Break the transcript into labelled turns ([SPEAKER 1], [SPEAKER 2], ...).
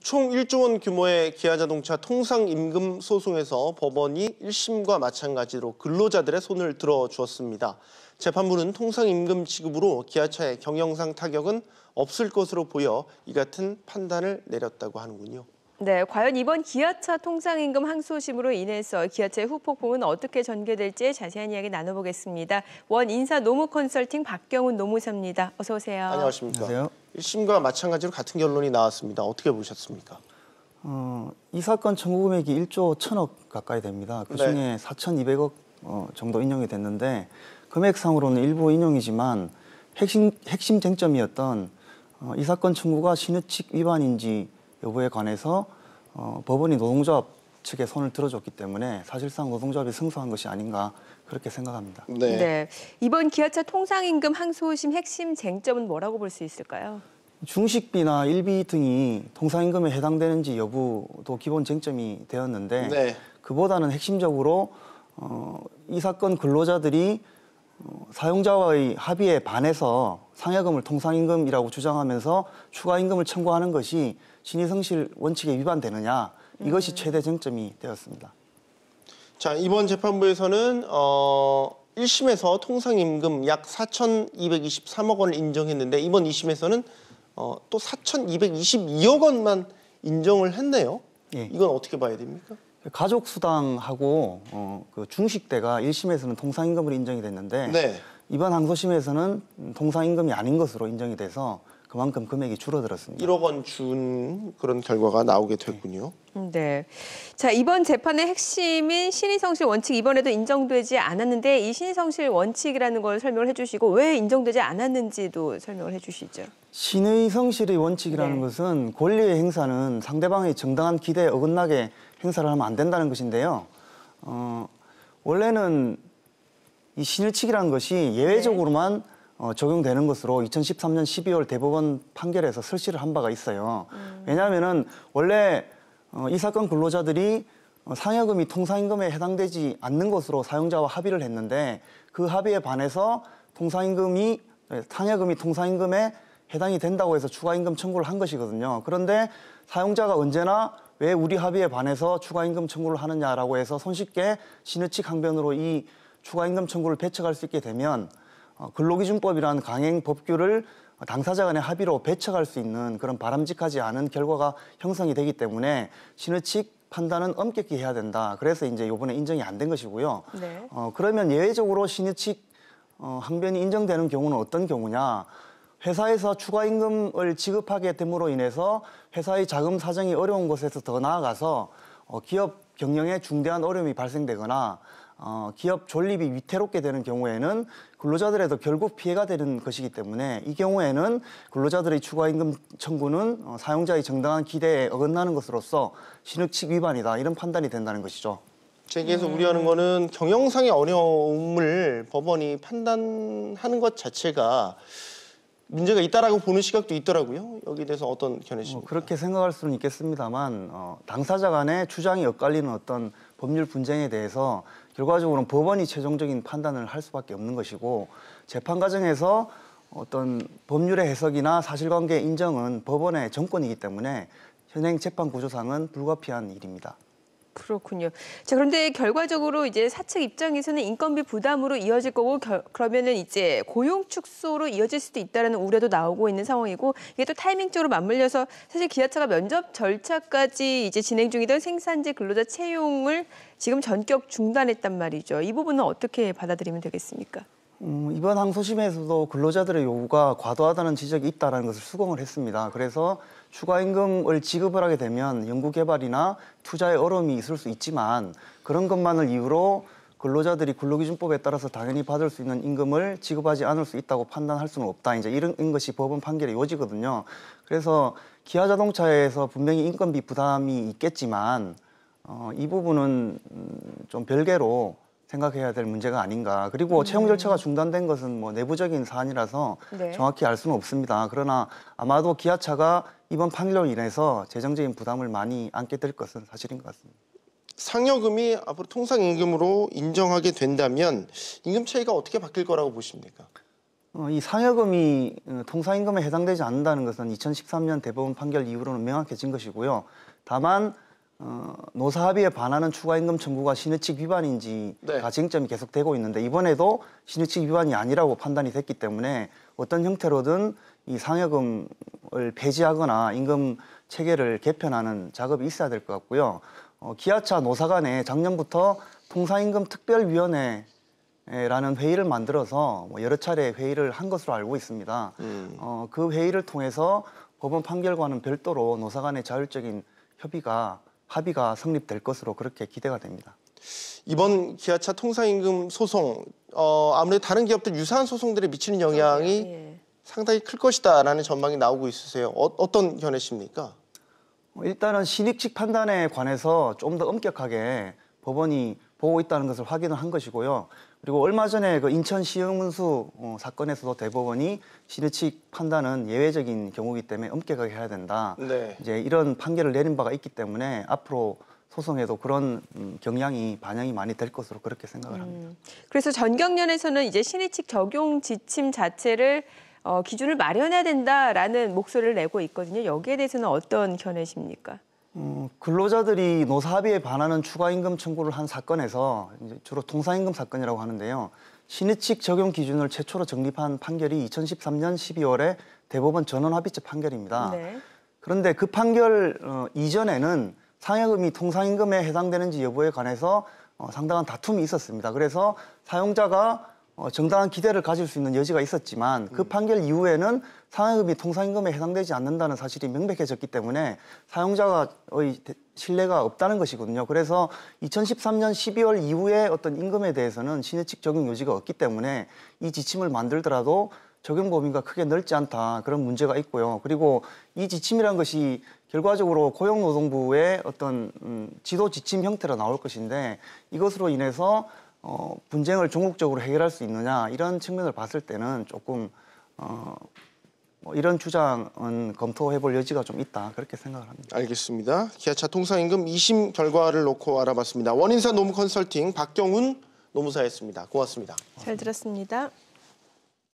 [SPEAKER 1] 총 1조 원 규모의 기아자동차 통상임금 소송에서 법원이 1심과 마찬가지로 근로자들의 손을 들어주었습니다. 재판부는 통상임금 지급으로 기아차의 경영상 타격은 없을 것으로 보여 이 같은 판단을 내렸다고 하는군요.
[SPEAKER 2] 네, 과연 이번 기아차 통상임금 항소심으로 인해서 기아차의 후폭풍은 어떻게 전개될지 자세한 이야기 나눠보겠습니다. 원인사노무컨설팅 박경훈 노무사입니다. 어서 오세요.
[SPEAKER 1] 안녕하십니까.
[SPEAKER 3] 안녕하세요.
[SPEAKER 1] 1심과 마찬가지로 같은 결론이 나왔습니다. 어떻게 보셨습니까?
[SPEAKER 3] 이 사건 청구 금액이 1조 1천억 가까이 됩니다. 그중에 4,200억 정도 인용이 됐는데 금액상으로는 일부 인용이지만 핵심 쟁점이었던 이 사건 청구가 신의칙 위반인지 여부에 관해서 법원이 노동조합 측에 손을 들어줬기 때문에 사실상 노동조합이 승소한 것이 아닌가 그렇게 생각합니다.
[SPEAKER 2] 네. 이번 기아차 통상임금 항소심 핵심 쟁점은 뭐라고 볼 수 있을까요?
[SPEAKER 3] 중식비나 일비 등이 통상임금에 해당되는지 여부도 기본 쟁점이 되었는데 그보다는 핵심적으로 이 사건 근로자들이 사용자와의 합의에 반해서 상여금을 통상임금이라고 주장하면서 추가임금을 청구하는 것이 신의성실 원칙에 위반되느냐 이것이 최대 쟁점이 되었습니다.
[SPEAKER 1] 자, 이번 재판부에서는 1심에서 통상임금 약 4,223억 원을 인정했는데 이번 2심에서는 또 4,222억 원만 인정을 했네요.
[SPEAKER 3] 예.
[SPEAKER 1] 이건 어떻게 봐야 됩니까?
[SPEAKER 3] 가족수당하고 그 중식대가 1심에서는 통상임금으로 인정이 됐는데 이번 항소심에서는 통상임금이 아닌 것으로 인정이 돼서 그만큼 금액이 줄어들었습니다.
[SPEAKER 1] 1억 원 준 그런 결과가 나오게 됐군요.
[SPEAKER 2] 네. 자, 이번 재판의 핵심인 신의성실 원칙 이번에도 인정되지 않았는데 이 신의성실 원칙이라는 걸 설명을 해주시고 왜 인정되지 않았는지도 설명을 해주시죠.
[SPEAKER 3] 신의성실의 원칙이라는 것은 권리의 행사는 상대방의 정당한 기대에 어긋나게 행사를 하면 안 된다는 것인데요. 원래는 이 신의칙이라는 것이 예외적으로만 적용되는 것으로 2013년 12월 대법원 판결에서 설치를 한 바가 있어요. 왜냐하면은 원래 이 사건 근로자들이 상여금이 통상임금에 해당되지 않는 것으로 사용자와 합의를 했는데 그 합의에 반해서 상여금이 통상임금에 해당이 된다고 해서 추가임금 청구를 한 것이거든요. 그런데 사용자가 언제나 왜 우리 합의에 반해서 추가임금 청구를 하느냐라고 해서 손쉽게 신의칙 항변으로 이 추가임금 청구를 배척할 수 있게 되면 근로기준법이라는 강행 법규를 당사자 간의 합의로 배척할 수 있는 그런 바람직하지 않은 결과가 형성이 되기 때문에 신의칙 판단은 엄격히 해야 된다. 그래서 이제 이번에 인정이 안 된 것이고요. 그러면 예외적으로 신의칙 항변이 인정되는 경우는 어떤 경우냐? 회사에서 추가임금을 지급하게 됨으로 인해서 회사의 자금 사정이 어려운 곳에서 더 나아가서 기업 경영에 중대한 어려움이 발생되거나 기업 존립이 위태롭게 되는 경우에는 근로자들에도 결국 피해가 되는 것이기 때문에 이 경우에는 근로자들의 추가임금 청구는 사용자의 정당한 기대에 어긋나는 것으로서 신의칙 위반이다 이런 판단이 된다는 것이죠.
[SPEAKER 1] 제기에서 우려하는 거는 경영상의 어려움을 법원이 판단하는 것 자체가 문제가 있다라고 보는 시각도 있더라고요. 여기에 대해서 어떤 견해십니까?
[SPEAKER 3] 그렇게 생각할 수는 있겠습니다만 당사자 간의 주장이 엇갈리는 어떤 법률 분쟁에 대해서 결과적으로는 법원이 최종적인 판단을 할 수밖에 없는 것이고 재판 과정에서 어떤 법률의 해석이나 사실관계 인정은 법원의 정권이기 때문에 현행 재판 구조상은 불가피한 일입니다.
[SPEAKER 2] 그렇군요. 자, 그런데 결과적으로 이제 사측 입장에서는 인건비 부담으로 이어질 거고 그러면은 이제 고용 축소로 이어질 수도 있다라는 우려도 나오고 있는 상황이고 이게 또 타이밍적으로 맞물려서 사실 기아차가 면접 절차까지 이제 진행 중이던 생산직 근로자 채용을 지금 전격 중단했단 말이죠. 이 부분은 어떻게 받아들이면 되겠습니까?
[SPEAKER 3] 이번 항소심에서도 근로자들의 요구가 과도하다는 지적이 있다는 것을 수긍을 했습니다. 그래서 추가임금을 지급을 하게 되면 연구개발이나 투자에 어려움이 있을 수 있지만 그런 것만을 이유로 근로자들이 근로기준법에 따라서 당연히 받을 수 있는 임금을 지급하지 않을 수 있다고 판단할 수는 없다. 이제 이런 것이 법원 판결의 요지거든요. 그래서 기아자동차에서 분명히 인건비 부담이 있겠지만 이 부분은 좀 별개로 생각해야 될 문제가 아닌가. 그리고 채용 절차가 중단된 것은 뭐 내부적인 사안이라서 정확히 알 수는 없습니다. 그러나 아마도 기아차가 이번 판결로 인해서 재정적인 부담을 많이 안게 될 것은 사실인 것 같습니다.
[SPEAKER 1] 상여금이 앞으로 통상임금으로 인정하게 된다면 임금 차이가 어떻게 바뀔 거라고 보십니까?
[SPEAKER 3] 이 상여금이 통상임금에 해당되지 않는다는 것은 2013년 대법원 판결 이후로는 명확해진 것이고요. 다만 노사합의에 반하는 추가임금 청구가 신의칙 위반인지가 쟁점이 계속되고 있는데 이번에도 신의칙 위반이 아니라고 판단이 됐기 때문에 어떤 형태로든 이 상여금을 폐지하거나 임금 체계를 개편하는 작업이 있어야 될 것 같고요. 기아차 노사 간에 작년부터 통상임금 특별위원회 라는 회의를 만들어서 여러 차례 회의를 한 것으로 알고 있습니다. 그 회의를 통해서 법원 판결과는 별도로 노사 간의 자율적인 합의가 성립될 것으로 그렇게 기대가 됩니다.
[SPEAKER 1] 이번 기아차 통상임금 소송 아무래도 다른 기업들 유사한 소송들에 미치는 영향이 상당히 클 것이다라는 전망이 나오고 있으세요. 어떤 견해십니까?
[SPEAKER 3] 일단은 신익칙 판단에 관해서 좀 더 엄격하게 법원이 보고 있다는 것을 확인을 한 것이고요. 그리고 얼마 전에 그 인천 시흥문수 사건에서도 대법원이 신의칙 판단은 예외적인 경우이기 때문에 엄격하게 해야 된다.
[SPEAKER 1] 네.
[SPEAKER 3] 이제 이런 판결을 내린 바가 있기 때문에 앞으로 소송에도 그런 경향이 반영이 많이 될 것으로 그렇게 생각을 합니다.
[SPEAKER 2] 그래서 전경련에서는 이제 신의칙 적용 지침 자체를 기준을 마련해야 된다라는 목소리를 내고 있거든요. 여기에 대해서는 어떤 견해십니까?
[SPEAKER 3] 근로자들이 노사합의에 반하는 추가임금 청구를 한 사건에서 이제 주로 통상임금 사건이라고 하는데요. 신의칙 적용 기준을 최초로 정립한 판결이 2013년 12월에 대법원 전원합의체 판결입니다.
[SPEAKER 2] 네.
[SPEAKER 3] 그런데 그 판결 이전에는 상여금이 통상임금에 해당되는지 여부에 관해서 상당한 다툼이 있었습니다. 그래서 사용자가 정당한 기대를 가질 수 있는 여지가 있었지만 그 판결 이후에는 상여금이 통상임금에 해당되지 않는다는 사실이 명백해졌기 때문에 사용자의 신뢰가 없다는 것이거든요. 그래서 2013년 12월 이후에 어떤 임금에 대해서는 신의칙 적용 요지가 없기 때문에 이 지침을 만들더라도 적용 범위가 크게 넓지 않다. 그런 문제가 있고요. 그리고 이 지침이란 것이 결과적으로 고용노동부의 어떤 지도 지침 형태로 나올 것인데 이것으로 인해서 분쟁을 종국적으로 해결할 수 있느냐 이런 측면을 봤을 때는 조금 이런 주장은 검토해볼 여지가 좀 있다 그렇게 생각을 합니다.
[SPEAKER 1] 알겠습니다. 기아차 통상임금 2심 결과를 놓고 알아봤습니다. 원인사 노무컨설팅 박경훈 노무사였습니다. 고맙습니다.
[SPEAKER 2] 잘 들었습니다.